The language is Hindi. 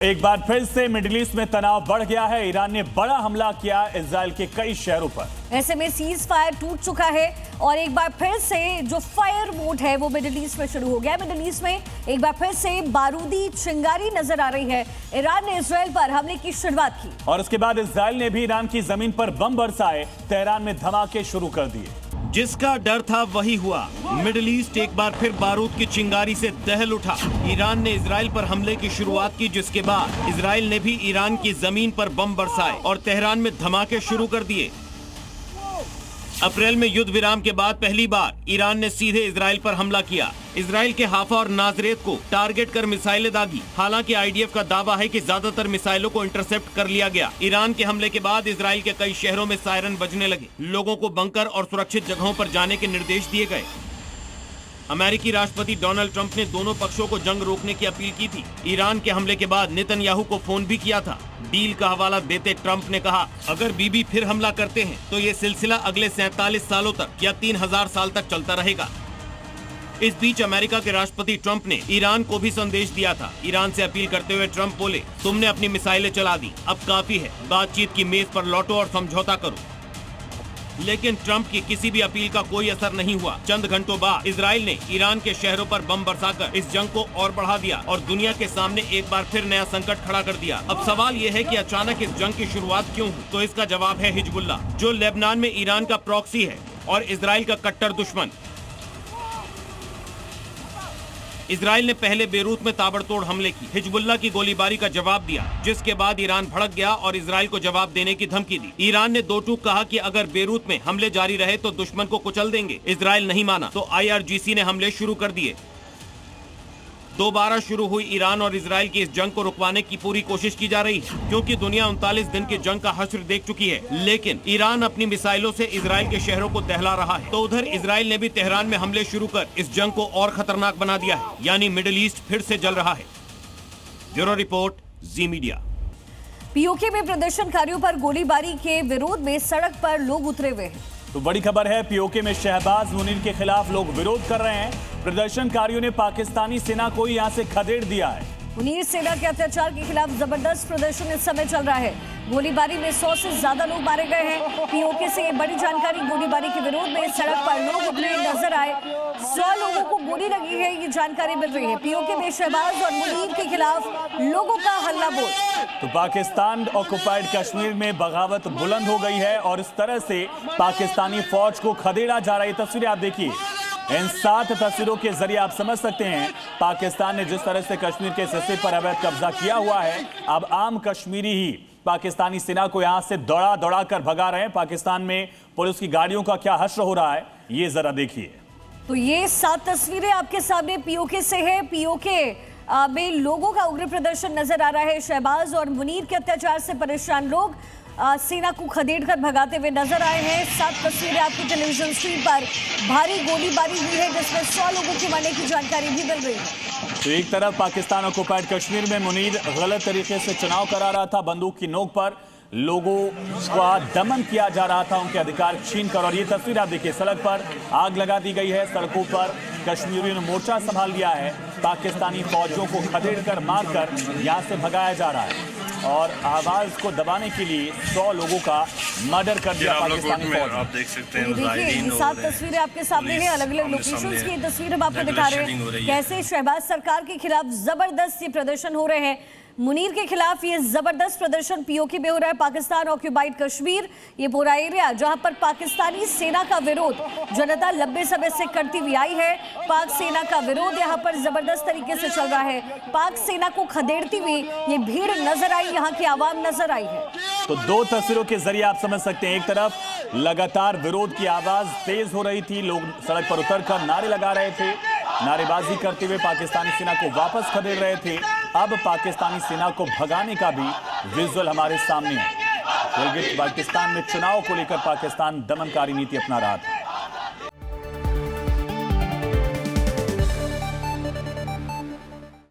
एक बार फिर से मिडिल ईस्ट में तनाव बढ़ गया है। ईरान ने बड़ा हमला किया इजराइल के कई शहरों पर। ऐसे में सीज फायर टूट चुका है और एक बार फिर से जो फायर मोड है वो मिडिल ईस्ट में शुरू हो गया है। मिडिल ईस्ट में एक बार फिर से बारूदी चिंगारी नजर आ रही है। ईरान ने इजराइल पर हमले की शुरुआत की और उसके बाद इजराइल ने भी ईरान की जमीन पर बम बरसाए, तेहरान में धमाके शुरू कर दिए। जिसका डर था वही हुआ। मिडिल ईस्ट एक बार फिर बारूद की चिंगारी से दहल उठा। ईरान ने इजराइल पर हमले की शुरुआत की, जिसके बाद इजराइल ने भी ईरान की जमीन पर बम बरसाए और तेहरान में धमाके शुरू कर दिए। अप्रैल में युद्ध विराम के बाद पहली बार ईरान ने सीधे इजराइल पर हमला किया। इजराइल के हाफा और नाजरेत को टारगेट कर मिसाइलें दागी। हालांकि आईडीएफ का दावा है कि ज्यादातर मिसाइलों को इंटरसेप्ट कर लिया गया। ईरान के हमले के बाद इजराइल के कई शहरों में सायरन बजने लगे। लोगों को बंकर और सुरक्षित जगहों पर जाने के निर्देश दिए गए। अमेरिकी राष्ट्रपति डोनाल्ड ट्रंप ने दोनों पक्षों को जंग रोकने की अपील की थी। ईरान के हमले के बाद नेतन्याहू को फोन भी किया था। डील का हवाला देते ट्रंप ने कहा, अगर बीबी फिर हमला करते हैं तो ये सिलसिला अगले 47 सालों तक या 3000 साल तक चलता रहेगा। इस बीच अमेरिका के राष्ट्रपति ट्रंप ने ईरान को भी संदेश दिया था। ईरान से अपील करते हुए ट्रंप बोले, तुमने अपनी मिसाइलें चला दी, अब काफी है, बातचीत की मेज पर लौटो और समझौता करो। लेकिन ट्रंप की किसी भी अपील का कोई असर नहीं हुआ। चंद घंटों बाद इजराइल ने ईरान के शहरों पर बम बरसाकर इस जंग को और बढ़ा दिया और दुनिया के सामने एक बार फिर नया संकट खड़ा कर दिया। अब सवाल ये है कि अचानक इस जंग की शुरुआत क्यों हुई? तो इसका जवाब है हिजबुल्लाह, जो लेबनान में ईरान का प्रॉक्सी है और इजराइल का कट्टर दुश्मन। इजराइल ने पहले बेरूत में ताबड़तोड़ हमले की, हिजबुल्लाह की गोलीबारी का जवाब दिया, जिसके बाद ईरान भड़क गया और इजराइल को जवाब देने की धमकी दी। ईरान ने दो टूक कहा कि अगर बेरूत में हमले जारी रहे तो दुश्मन को कुचल देंगे। इजराइल नहीं माना तो IRGC ने हमले शुरू कर दिए। दोबारा शुरू हुई ईरान और इजराइल की इस जंग को रुकवाने की पूरी कोशिश की जा रही है, क्योंकि दुनिया 39 दिन की जंग का हश्र देख चुकी है। लेकिन ईरान अपनी मिसाइलों से इजराइल के शहरों को दहला रहा है। तो उधर इजराइल ने भी तेहरान में हमले शुरू कर इस जंग को और खतरनाक बना दिया है, यानी मिडिल ईस्ट फिर से जल रहा है। ब्यूरो रिपोर्ट, जी मीडिया। पीओके में प्रदर्शनकारियों पर गोलीबारी के विरोध में सड़क पर लोग उतरे हुए हैं। तो बड़ी खबर है, पीओके में शहबाज मुनीर के खिलाफ लोग विरोध कर रहे हैं। प्रदर्शनकारियों ने पाकिस्तानी सेना को यहां से खदेड़ दिया है। मुनीर सेना के अत्याचार के खिलाफ जबरदस्त प्रदर्शन इस समय चल रहा है। गोलीबारी में 100 से ज्यादा लोग मारे गए हैं। पीओके से ये बड़ी जानकारी। गोलीबारी के विरोध में सड़क पर लोग उतरे नजर आए। 100 लोगों को गोली लगी है, ये जानकारी मिल रही है। पीओके में शहबाज और मुनीर के खिलाफ लोगों का हल्ला बोल। तो पाकिस्तान ऑक्युपाइड कश्मीर में बगावत बुलंद हो गई है और इस तरह से पाकिस्तानी फौज को खदेड़ा जा रहा है। तस्वीरें आप देखिए, इन 7 तस्वीरों के जरिए आप समझ सकते हैं पाकिस्तान ने जिस तरह से कश्मीर के हिस्से पर अवैध कब्जा किया हुआ है। अब आम कश्मीरी ही पाकिस्तानी सेना को यहां से दौड़ा दौड़ा कर भगा रहे हैं। पाकिस्तान में पुलिस की गाड़ियों का क्या हश्र हो रहा है, ये जरा देखिए। तो ये 7 तस्वीरें आपके सामने पीओके से है। पीओके में लोगों का उग्र प्रदर्शन नजर आ रहा है। शहबाज और मुनीर के अत्याचार से परेशान लोग सेना को खदेड़कर भगाते हुए नजर आए हैं। 7 तस्वीरें आपकी टेलीविजन स्क्रीन पर। भारी गोलीबारी हुई है जिसमें 100 लोगों के मरने की जानकारी भी मिल रही है। तो एक तरफ पाकिस्तान ऑक्युपाइड कश्मीर में मुनीर गलत तरीके से चुनाव करा रहा था, बंदूक की नोक पर लोगों का दमन किया जा रहा था, उनके अधिकार छीन कर। और ये तस्वीर आप देखिए, सड़क पर आग लगा दी गई है। सड़कों पर कश्मीरियों ने मोर्चा संभाल लिया है। पाकिस्तानी फौजियों को खदेड़कर मारकर यहां से भगाया जा रहा है और आवाज को दबाने के लिए 100 लोगों का मर्डर कर दिया पाकिस्तानी फौज। आप देख सकते हैं, देखिए 7 तस्वीरें आपके सामने हैं। अलग अलग लोकेशंस की तस्वीर हम आपको दिखा रहे हैं। कैसे शहबाज सरकार के खिलाफ जबरदस्त ये प्रदर्शन हो रहे हैं। मुनीर के खिलाफ ये जबरदस्त प्रदर्शन पीओके में हो रहा है। पाकिस्तान ऑक्युपाइड कश्मीर, ये पूरा एरिया जहां पर पाकिस्तानी सेना का विरोध जनता लंबे समय से करती हुई आई है। पाक सेना का विरोध यहां पर जबरदस्त तरीके से चल रहा है। पाक सेना को खदेड़ती हुई ये भीड़ नजर आई, यहाँ की आवाम नजर आई है। तो 2 तस्वीरों के जरिए आप समझ सकते हैं, एक तरफ लगातार विरोध की आवाज तेज हो रही थी, लोग सड़क पर उतरकर नारे लगा रहे थे, नारेबाजी करते हुए पाकिस्तानी सेना को वापस खदेड़ रहे थे। अब पाकिस्तानी सेना को भगाने का भी विजुअल हमारे सामने है। गिलगित बाल्टिस्तान में चुनाव को लेकर पाकिस्तान दमनकारी नीति अपना रहा था।